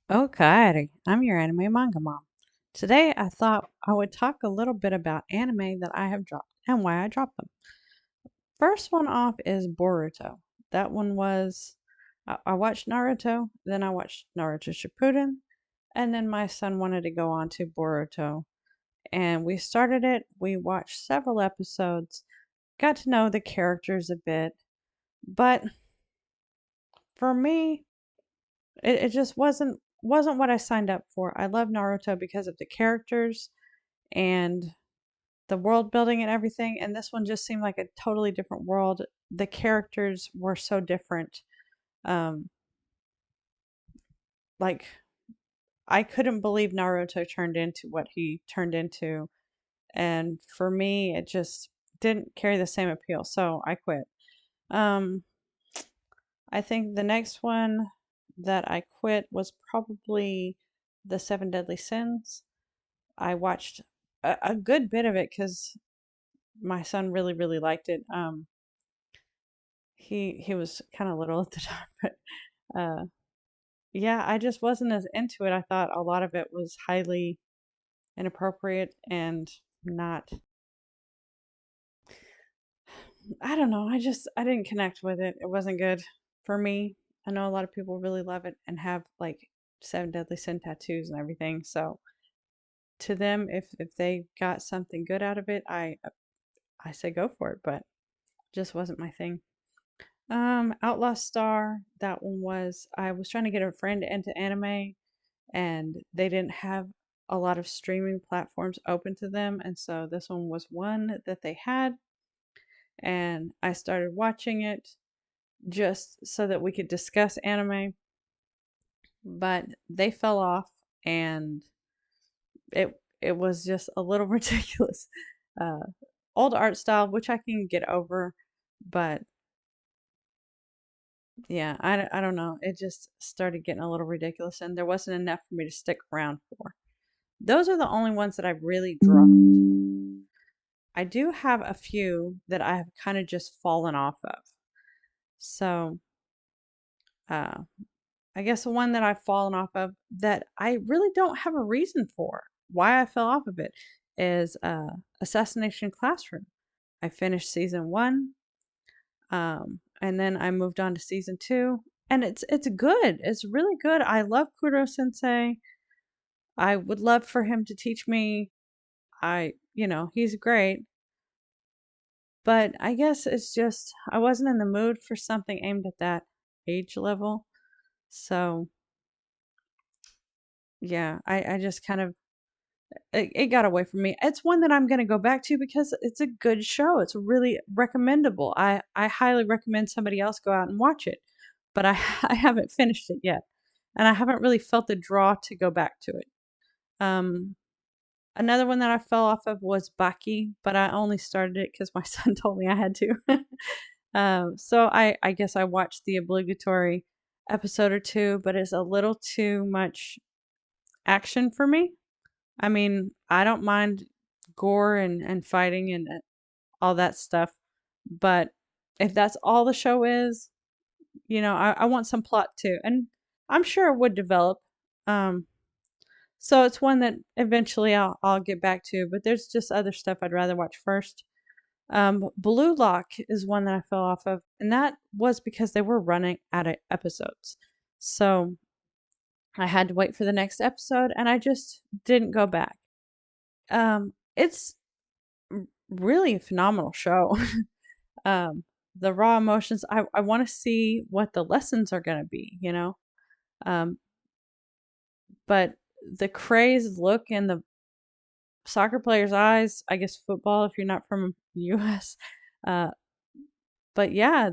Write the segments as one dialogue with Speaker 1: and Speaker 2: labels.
Speaker 1: Okay, I'm your anime manga mom. Today I thought I would talk a little bit about anime that I have dropped and why I dropped them. First one off is Boruto. That one was I watched Naruto, then I watched Naruto Shippuden, and then my son wanted to go on to Boruto, and we started it. We watched several episodes, got to know the characters a bit, but for me, it just wasn't what I signed up for. I love Naruto because of the characters and the world building and everything, and this one just seemed like a totally different world. The characters were so different. Um, like I couldn't believe Naruto turned into what he turned into, and for me, it just didn't carry the same appeal, so I quit. Um, I think the next one that I quit was probably the Seven Deadly Sins. I watched a good bit of it because my son really liked it. He was kind of little at the time, but uh, yeah, I just wasn't as into it. I thought a lot of it was highly inappropriate and not. I don't know. I didn't connect with it. It wasn't good for me. I know a lot of people really love it and have like Seven Deadly Sin tattoos and everything. So to them, if they got something good out of it, I say go for it. But just wasn't my thing. Outlaw Star, that one was I was trying to get a friend into anime and they didn't have a lot of streaming platforms open to them, and so this one was one that they had, and I started watching it just so that we could discuss anime, but they fell off and it was just a little ridiculous. Uh Old art style, which I can get over, but yeah, I don't know. It just started getting a little ridiculous, and there wasn't enough for me to stick around for. Those are the only ones that I've really dropped. I do have a few that I have kind of just fallen off of. So, uh, I guess the one that I've fallen off of that I really don't have a reason for why I fell off of it is Assassination Classroom. I finished season one, and then I moved on to season two, and it's good. It's really good. I love Kuro Sensei. I would love for him to teach me. He's great. But I guess it's just I wasn't in the mood for something aimed at that age level. So yeah, I just kind of it got away from me. It's one that I'm gonna go back to because it's a good show. It's really recommendable. I highly recommend somebody else go out and watch it. But I I haven't finished it yet. And I haven't really felt the draw to go back to it. Um Another one that I fell off of was Baki, but I only started it because my son told me I had to. So I guess I watched the obligatory episode or two, but it's a little too much action for me. I mean, I don't mind gore and fighting and all that stuff, but if that's all the show is, I want some plot too, and I'm sure it would develop. Um, so it's one that eventually I'll get back to, but there's just other stuff I'd rather watch first. Blue Lock is one that I fell off of, and that was because they were running out of episodes. So I had to wait for the next episode, and I just didn't go back. It's really a phenomenal show. um, the raw emotions. I want to see what the lessons are going to be. Um, but the crazed look in the soccer players' eyes, I guess football if you're not from the U.S. Uh, but yeah,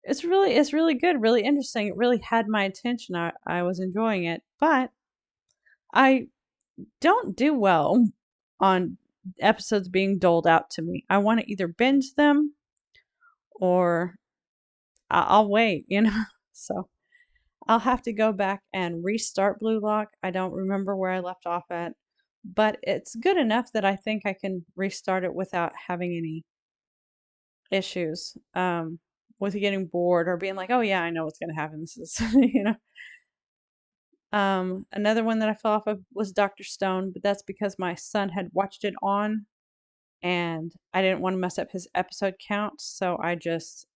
Speaker 1: it's really good, really interesting. It really had my attention. I was enjoying it, but I don't do well on episodes being doled out to me. I want to either binge them or I'll wait. So I'll have to go back and restart Blue Lock. I don't remember where I left off at, but it's good enough that I think I can restart it without having any issues with getting bored or being like, oh yeah, I know what's going to happen. This is, you know. Another one that I fell off of was Dr. Stone, but that's because my son had watched it on and I didn't want to mess up his episode count, so I just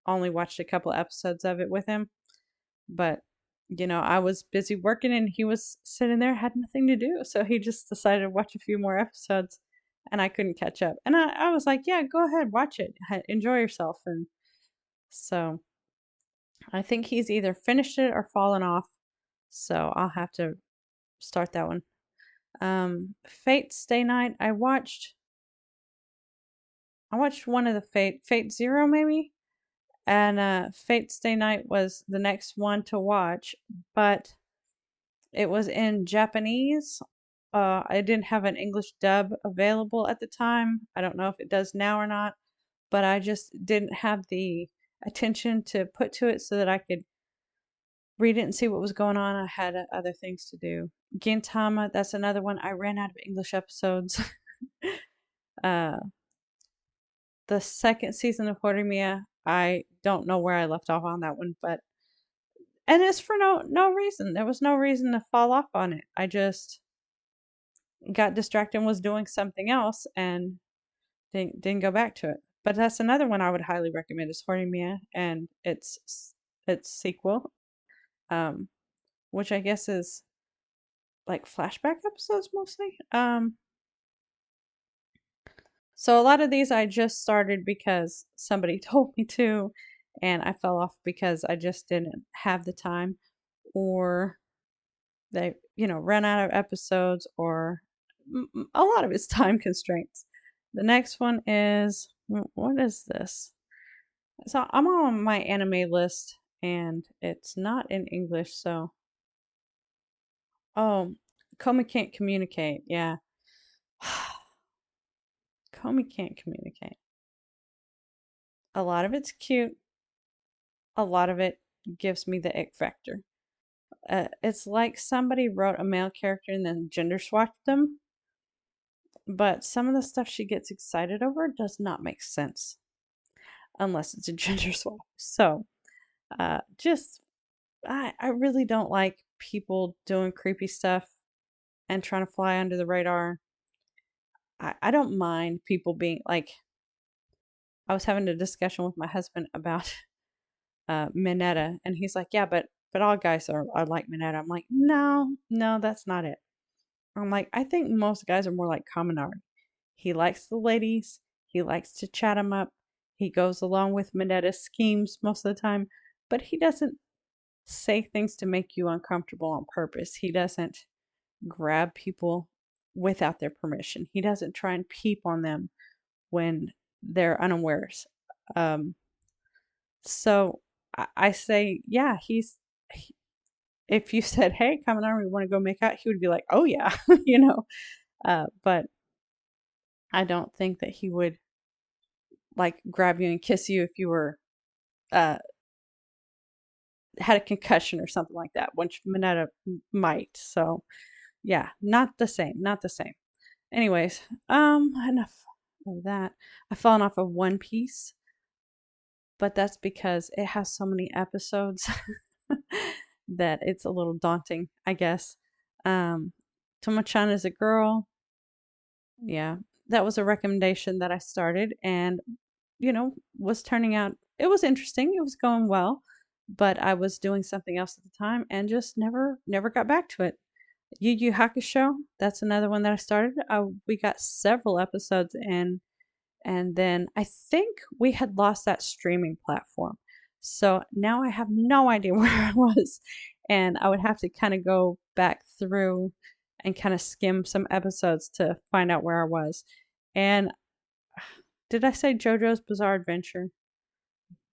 Speaker 1: only watched a couple episodes of it with him. But, I was busy working and he was sitting there, had nothing to do. So he just decided to watch a few more episodes and I couldn't catch up. And I was like, yeah, go ahead, watch it, enjoy yourself. And so I think he's either finished it or fallen off. So I'll have to start that one. Fate Stay Night. I watched one of the Fate Zero maybe, and Fate Stay Night was the next one to watch, but it was in Japanese. I didn't have an English dub available at the time. I don't know if it does now or not, but I just didn't have the attention to put to it so that I could read it and see what was going on. I had other things to do. Gintama, that's another one. I ran out of English episodes. uh, the second season of Horimiya, I don't know where I left off on that one, but and it's for no reason. There was no reason to fall off on it. I just got distracted and was doing something else and didn't go back to it. But that's another one I would highly recommend is Horimiya and its sequel, um, which I guess is like flashback episodes mostly. So a lot of these I just started because somebody told me to, and I fell off because I just didn't have the time, or they, ran out of episodes, or a lot of it's time constraints. The next one is, what is this? So I'm on my anime list, and it's not in English, so, oh, Komi Can't Communicate, yeah. Komi Can't Communicate. A lot of it's cute, a lot of it gives me the ick factor. It's like somebody wrote a male character and then gender swapped them, but some of the stuff she gets excited over does not make sense unless it's a gender swap. So, just I really don't like people doing creepy stuff and trying to fly under the radar. I don't mind people being like, I was having a discussion with my husband about Minetta, and he's like, yeah, but all guys are like Minetta. I'm like, no, that's not it. I'm like, I think most guys are more like Kaminari. He likes the ladies. He likes to chat them up. He goes along with Minetta's schemes most of the time, but he doesn't say things to make you uncomfortable on purpose. He doesn't grab people without their permission. He doesn't try and peep on them when they're unawares. Um, so I say, yeah, if you said, hey, Kaminari, we want to go make out, he would be like, oh, yeah, but I don't think that he would like grab you and kiss you if you were uh had a concussion or something like that, which Minetta might. So yeah, not the same, not the same. Anyways, enough of that. I've fallen off of One Piece, but that's because it has so many episodes that it's a little daunting, I guess. Tomo-chan is a girl. Yeah, that was a recommendation that I started and was turning out, it was interesting. It was going well, but I was doing something else at the time and just never got back to it. Yu Yu Hakusho, that's another one that I started. We got several episodes in, and then I think we had lost that streaming platform. So now I have no idea where I was, and I would have to kind of go back through and kind of skim some episodes to find out where I was. And did I say JoJo's Bizarre Adventure?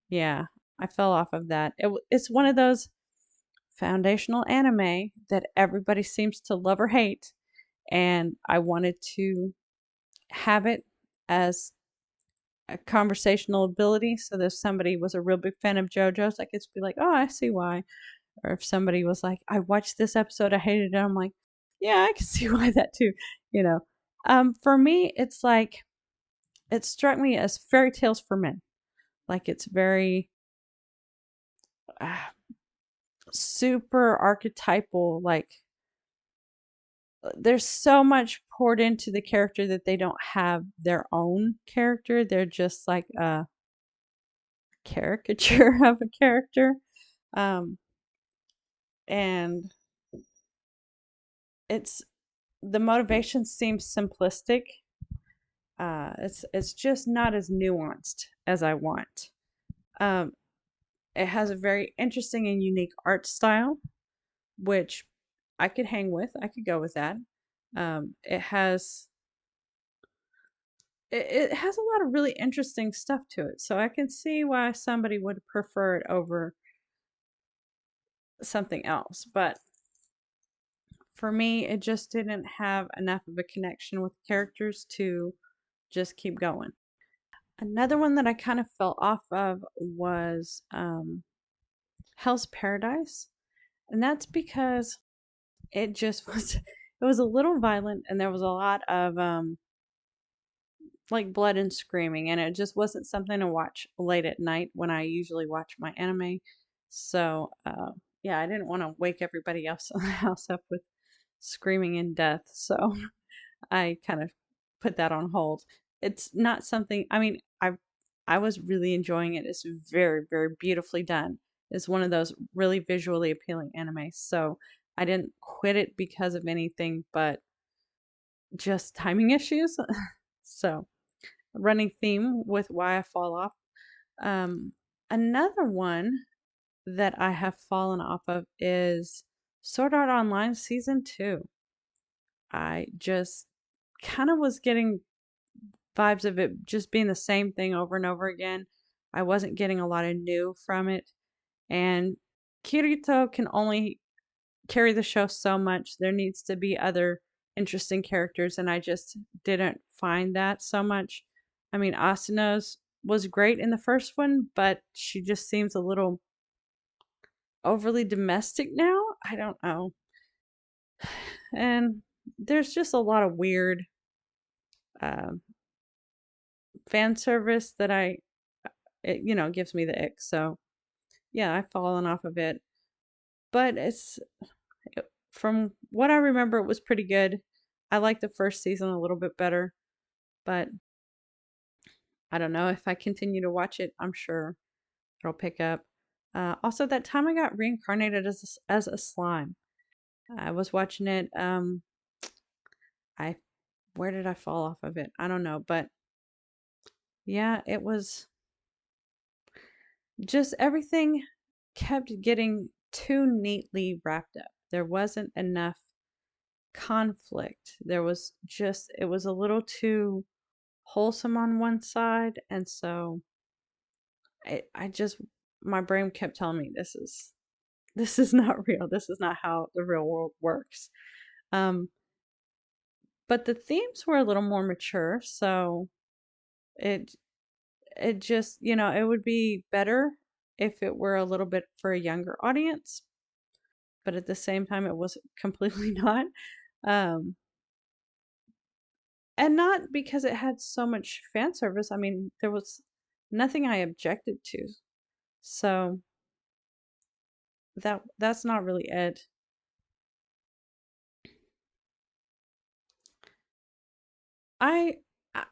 Speaker 1: Yeah, I fell off of that. It's one of those foundational anime that everybody seems to love or hate, and I wanted to have it as a conversational ability. So that if somebody was a real big fan of JoJo's, I could just be like, "Oh, I see why." Or if somebody was like, "I watched this episode, I hated it," I'm like, "Yeah, I can see why that too." You know. For me, it's like it struck me as fairy tales for men. Like it's very uh, super archetypal, like there's so much poured into the character that they don't have their own character. They're just like a caricature of a character. Um, and it's the motivation seems simplistic. It's just not as nuanced as I want. Um, it has a very interesting and unique art style, which I could hang with. I could go with that. It has it has a lot of really interesting stuff to it, so I can see why somebody would prefer it over something else. But for me, it just didn't have enough of a connection with the characters to just keep going. Another one that I kind of fell off of was Hell's Paradise, and that's because it just was it was a little violent and there was a lot of like blood and screaming, and it just wasn't something to watch late at night when I usually watch my anime. So yeah, I didn't want to wake everybody else in the house up with screaming and death. So I kind of put that on hold. It's not something, I mean, I was really enjoying it. It's very, very beautifully done. It's one of those really visually appealing animes. So I didn't quit it because of anything but just timing issues. So, running theme with why I fall off. Um, Another one that I have fallen off of is Sword Art Online Season 2. I just kind of was getting vibes of it just being the same thing over and over again. I wasn't getting a lot of new from it. And Kirito can only carry the show so much. There needs to be other interesting characters, and I just didn't find that so much. I mean, Asano's was great in the first one, but she just seems a little overly domestic now. I don't know. And there's just a lot of weird uh, fan service that gives me the ick. So yeah, I've fallen off of it. But from what I remember, it was pretty good. I like the first season a little bit better, but I don't know if I continue to watch it. I'm sure it'll pick up. Also, that time I got reincarnated as a slime. I was watching it. I Where did I fall off of it? I don't know, but yeah, it was just everything kept getting too neatly wrapped up. There wasn't enough conflict. It was a little too wholesome on one side, and so I just my brain kept telling me this is not real. This is not how the real world works. Um, but the themes were a little more mature, so it it just, it would be better if it were a little bit for a younger audience, but at the same time it was completely not. Um, and not because it had so much fan service. I mean, there was nothing I objected to. So that's not really it. I I,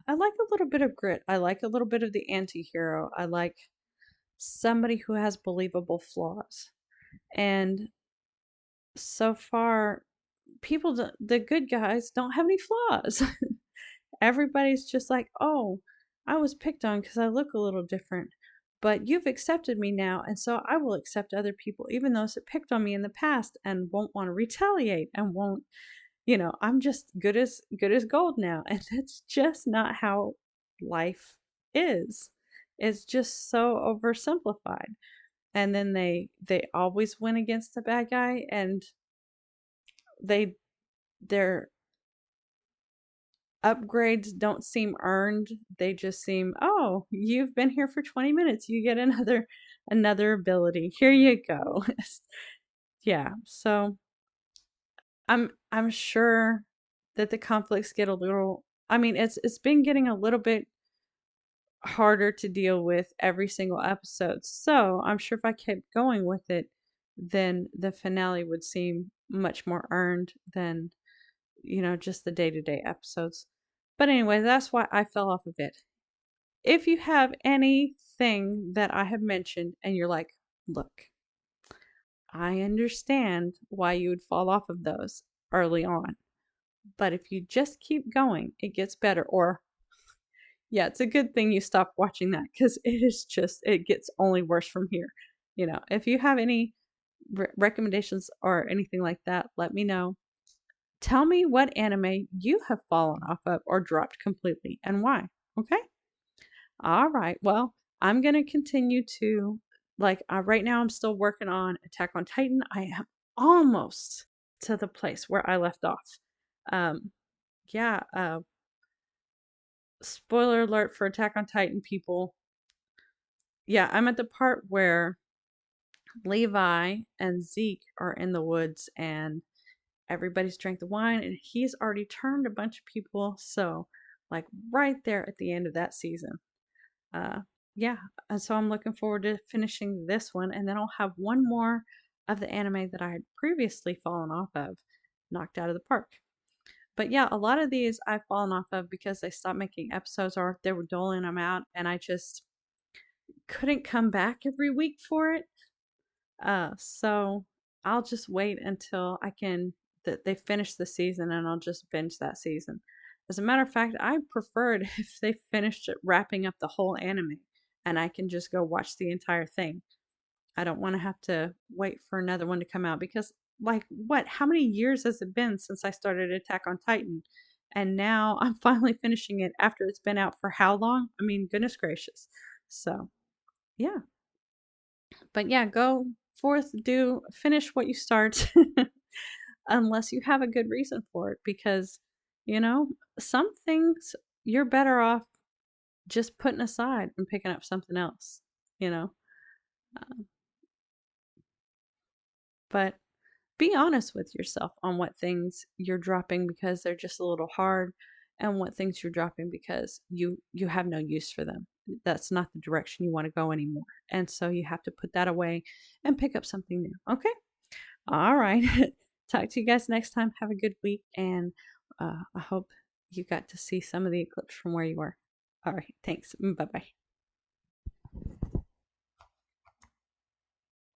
Speaker 1: I like a little bit of grit. I like a little bit of the anti-hero. I like somebody who has believable flaws. And so far, the good guys don't have any flaws. Everybody's just like, "Oh, I was picked on because I look a little different, but you've accepted me now, and so I will accept other people, even those that picked on me in the past and won't want to retaliate and won't, I'm just good as gold now." And that's just not how life is. It's just so oversimplified. And then they always win against the bad guy, and they their upgrades don't seem earned. They just seem, "Oh, you've been here for 20 minutes. You get another ability. Here you go." Yeah. So I'm sure that the conflicts get a little, I mean, it's been getting a little bit harder to deal with every single episode. So I'm sure if I kept going with it, then the finale would seem much more earned than, just the day-to-day episodes. But anyway, that's why I fell off of it. If you have anything that I have mentioned and you're like, look, I understand why you would fall off of those early on, but if you just keep going, it gets better. Or, yeah, it's a good thing you stopped watching that because it gets only worse from here. If you have any recommendations or anything like that, let me know. Tell me what anime you have fallen off of or dropped completely and why. Okay? All right. Well, I'm going to continue to, like, right now I'm still working on Attack on Titan. I am almost to the place where I left off. Um, yeah, spoiler alert for Attack on Titan people. Yeah, I'm at the part where Levi and Zeke are in the woods and everybody's drank the wine and he's already turned a bunch of people. So, like, right there at the end of that season. Uh, yeah, and so I'm looking forward to finishing this one, and then I'll have one more of the anime that I had previously fallen off of, knocked out of the park. But yeah, a lot of these I've fallen off of because they stopped making episodes or they were doling them out, and I just couldn't come back every week for it. So I'll just wait until I can that they finish the season, and I'll just binge that season. As a matter of fact, I preferred if they finished it wrapping up the whole anime, and I can just go watch the entire thing. I don't want to have to wait for another one to come out because, like, what? How many years has it been since I started Attack on Titan? And now I'm finally finishing it after it's been out for how long? I mean, goodness gracious. So, yeah. But yeah, go forth, do finish what you start unless you have a good reason for it because, you know, some things you're better off just putting aside and picking up something else, you know. Uh, but be honest with yourself on what things you're dropping because they're just a little hard and what things you're dropping because you have no use for them. That's not the direction you want to go anymore. And so you have to put that away and pick up something new. Okay? All right. Talk to you guys next time. Have a good week and I hope you got to see some of the eclipse from where you were. All right. Thanks. Bye-bye.